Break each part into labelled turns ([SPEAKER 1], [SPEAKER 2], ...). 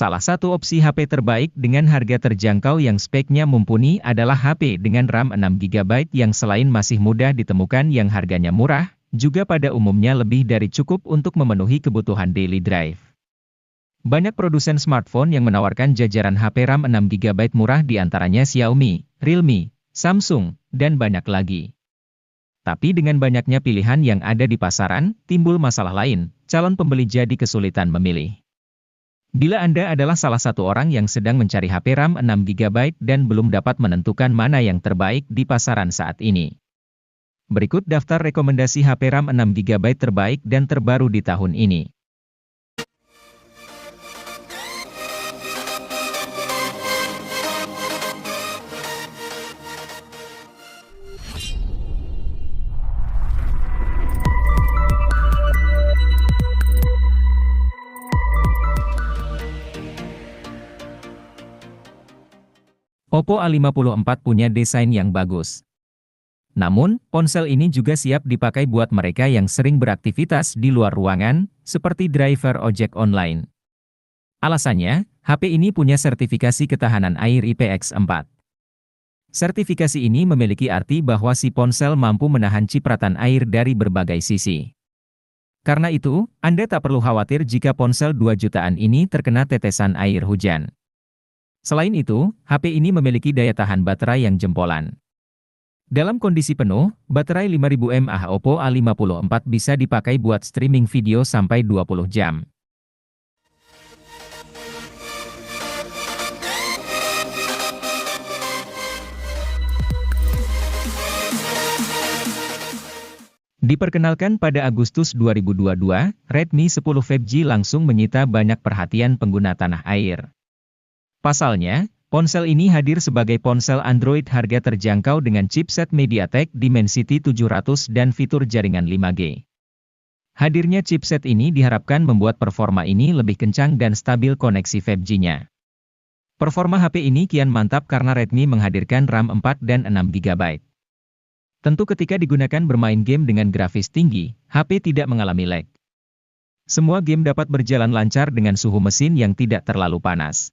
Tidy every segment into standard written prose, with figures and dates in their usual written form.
[SPEAKER 1] Salah satu opsi HP terbaik dengan harga terjangkau yang speknya mumpuni adalah HP dengan RAM 6GB yang selain masih mudah ditemukan yang harganya murah, juga pada umumnya lebih dari cukup untuk memenuhi kebutuhan daily drive. Banyak produsen smartphone yang menawarkan jajaran HP RAM 6GB murah diantaranya Xiaomi, Realme, Samsung, dan banyak lagi. Tapi dengan banyaknya pilihan yang ada di pasaran, timbul masalah lain, calon pembeli jadi kesulitan memilih. Bila Anda adalah salah satu orang yang sedang mencari HP RAM 6GB dan belum dapat menentukan mana yang terbaik di pasaran saat ini. Berikut daftar rekomendasi HP RAM 6GB terbaik dan terbaru di tahun ini. Oppo A54 punya desain yang bagus. Namun, ponsel ini juga siap dipakai buat mereka yang sering beraktivitas di luar ruangan, seperti driver ojek online. Alasannya, HP ini punya sertifikasi ketahanan air IPX4. Sertifikasi ini memiliki arti bahwa si ponsel mampu menahan cipratan air dari berbagai sisi. Karena itu, Anda tak perlu khawatir jika ponsel 2 jutaan ini terkena tetesan air hujan. Selain itu, HP ini memiliki daya tahan baterai yang jempolan. Dalam kondisi penuh, baterai 5000 mAh Oppo A54 bisa dipakai buat streaming video sampai 20 jam. Diperkenalkan pada Agustus 2022, Redmi 10 5G langsung menyita banyak perhatian pengguna tanah air. Pasalnya, ponsel ini hadir sebagai ponsel Android harga terjangkau dengan chipset MediaTek Dimensity 700 dan fitur jaringan 5G. Hadirnya chipset ini diharapkan membuat performa ini lebih kencang dan stabil koneksi 5G-nya. Performa HP ini kian mantap karena Redmi menghadirkan RAM 4 dan 6GB. Tentu ketika digunakan bermain game dengan grafis tinggi, HP tidak mengalami lag. Semua game dapat berjalan lancar dengan suhu mesin yang tidak terlalu panas.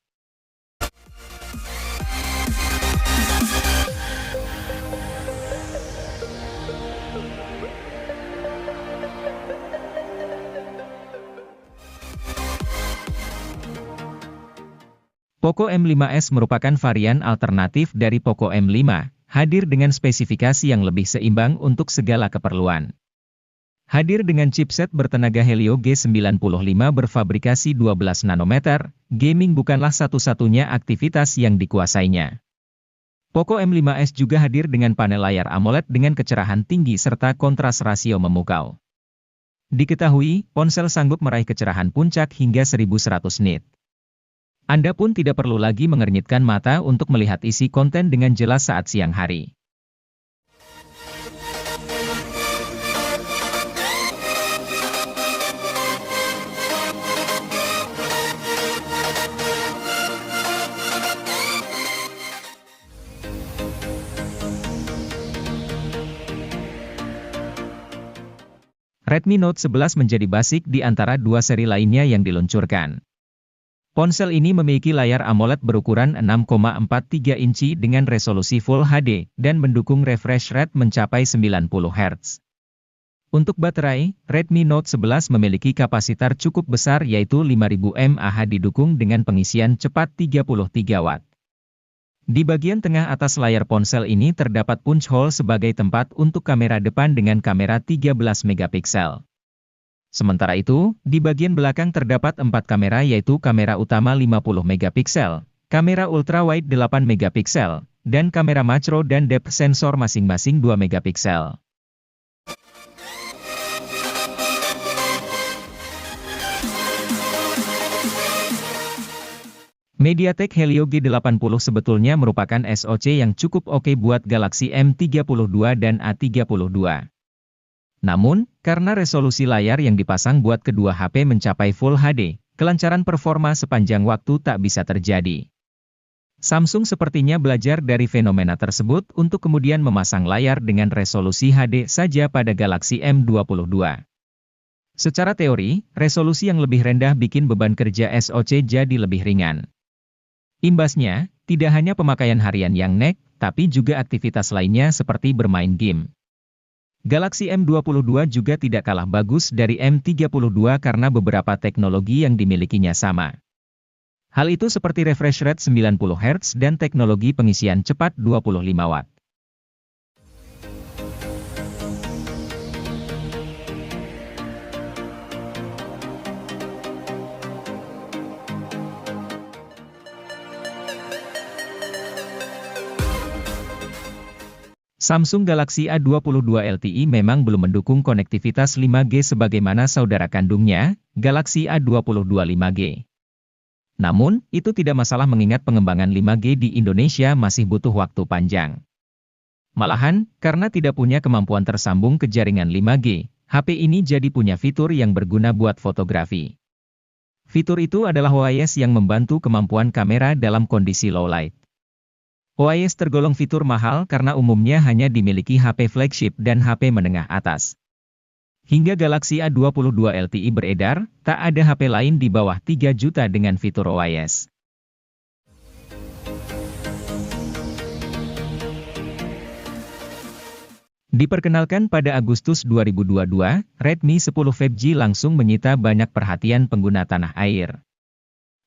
[SPEAKER 1] Poco M5s merupakan varian alternatif dari Poco M5, hadir dengan spesifikasi yang lebih seimbang untuk segala keperluan. Hadir dengan chipset bertenaga Helio G95 berfabrikasi 12 nanometer, gaming bukanlah satu-satunya aktivitas yang dikuasainya. Poco M5s juga hadir dengan panel layar AMOLED dengan kecerahan tinggi serta kontras rasio memukau. Diketahui, ponsel sanggup meraih kecerahan puncak hingga 1100 nit. Anda pun tidak perlu lagi mengernyitkan mata untuk melihat isi konten dengan jelas saat siang hari. Redmi Note 11 menjadi basic di antara dua seri lainnya yang diluncurkan. Ponsel ini memiliki layar AMOLED berukuran 6,43 inci dengan resolusi Full HD, dan mendukung refresh rate mencapai 90 Hz. Untuk baterai, Redmi Note 11 memiliki kapasitor cukup besar yaitu 5000 mAh didukung dengan pengisian cepat 33 Watt. Di bagian tengah atas layar ponsel ini terdapat punch hole sebagai tempat untuk kamera depan dengan kamera 13 megapiksel. Sementara itu, di bagian belakang terdapat 4 kamera yaitu kamera utama 50 megapiksel, kamera ultrawide 8 megapiksel, dan kamera makro dan depth sensor masing-masing 2 megapiksel. MediaTek Helio G80 sebetulnya merupakan SoC yang cukup oke buat Galaxy M32 dan A32. Namun, karena resolusi layar yang dipasang buat kedua HP mencapai Full HD, kelancaran performa sepanjang waktu tak bisa terjadi. Samsung sepertinya belajar dari fenomena tersebut untuk kemudian memasang layar dengan resolusi HD saja pada Galaxy M22. Secara teori, resolusi yang lebih rendah bikin beban kerja SoC jadi lebih ringan. Imbasnya, tidak hanya pemakaian harian yang naik, tapi juga aktivitas lainnya seperti bermain game. Galaxy M22 juga tidak kalah bagus dari M32 karena beberapa teknologi yang dimilikinya sama. Hal itu seperti refresh rate 90 Hz dan teknologi pengisian cepat 25 Watt. Samsung Galaxy A22 LTE memang belum mendukung konektivitas 5G sebagaimana saudara kandungnya, Galaxy A22 5G. Namun, itu tidak masalah mengingat pengembangan 5G di Indonesia masih butuh waktu panjang. Malahan, karena tidak punya kemampuan tersambung ke jaringan 5G, HP ini jadi punya fitur yang berguna buat fotografi. Fitur itu adalah OIS yang membantu kemampuan kamera dalam kondisi low light. OIS tergolong fitur mahal karena umumnya hanya dimiliki HP flagship dan HP menengah atas. Hingga Galaxy A22 LTE beredar, tak ada HP lain di bawah 3 juta dengan fitur OIS. Diperkenalkan pada Agustus 2022, Redmi 10 5G langsung menyita banyak perhatian pengguna tanah air.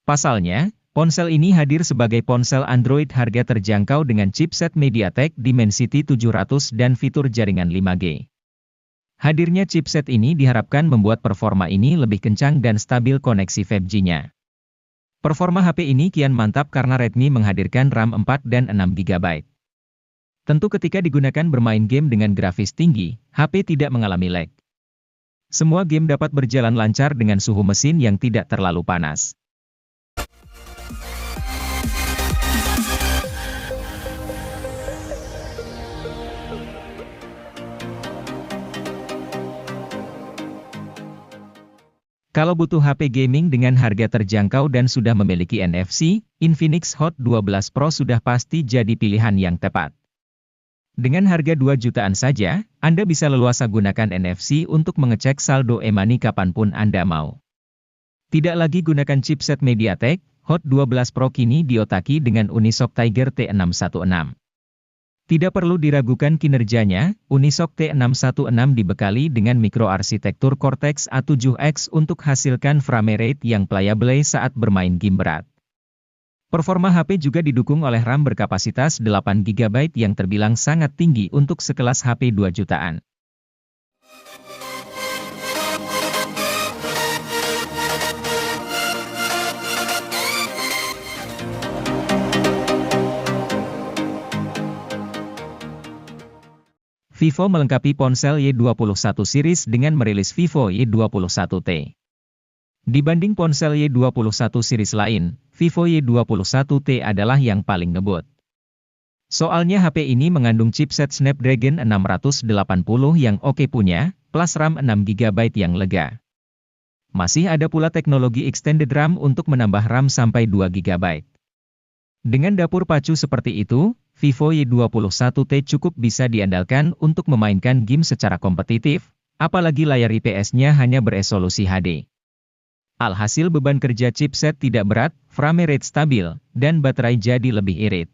[SPEAKER 1] Pasalnya, ponsel ini hadir sebagai ponsel Android harga terjangkau dengan chipset MediaTek Dimensity 700 dan fitur jaringan 5G. Hadirnya chipset ini diharapkan membuat performa ini lebih kencang dan stabil koneksi 5G-nya. Performa HP ini kian mantap karena Redmi menghadirkan RAM 4 dan 6 GB. Tentu ketika digunakan bermain game dengan grafis tinggi, HP tidak mengalami lag. Semua game dapat berjalan lancar dengan suhu mesin yang tidak terlalu panas. Kalau butuh HP gaming dengan harga terjangkau dan sudah memiliki NFC, Infinix Hot 12 Pro sudah pasti jadi pilihan yang tepat. Dengan harga 2 jutaan saja, Anda bisa leluasa gunakan NFC untuk mengecek saldo e-money kapanpun Anda mau. Tidak lagi gunakan chipset MediaTek, Hot 12 Pro kini diotaki dengan Unisoc Tiger T616. Tidak perlu diragukan kinerjanya, Unisoc T616 dibekali dengan mikroarsitektur Cortex A7X untuk hasilkan frame rate yang playable saat bermain game berat. Performa HP juga didukung oleh RAM berkapasitas 8 GB yang terbilang sangat tinggi untuk sekelas HP 2 jutaan. Vivo melengkapi ponsel Y21 series dengan merilis Vivo Y21T. Dibanding ponsel Y21 series lain, Vivo Y21T adalah yang paling ngebut. Soalnya HP ini mengandung chipset Snapdragon 680 yang oke punya, plus RAM 6 GB yang lega. Masih ada pula teknologi extended RAM untuk menambah RAM sampai 2 GB. Dengan dapur pacu seperti itu, Vivo Y21T cukup bisa diandalkan untuk memainkan game secara kompetitif, apalagi layar IPS-nya hanya beresolusi HD. Alhasil beban kerja chipset tidak berat, frame rate stabil, dan baterai jadi lebih irit.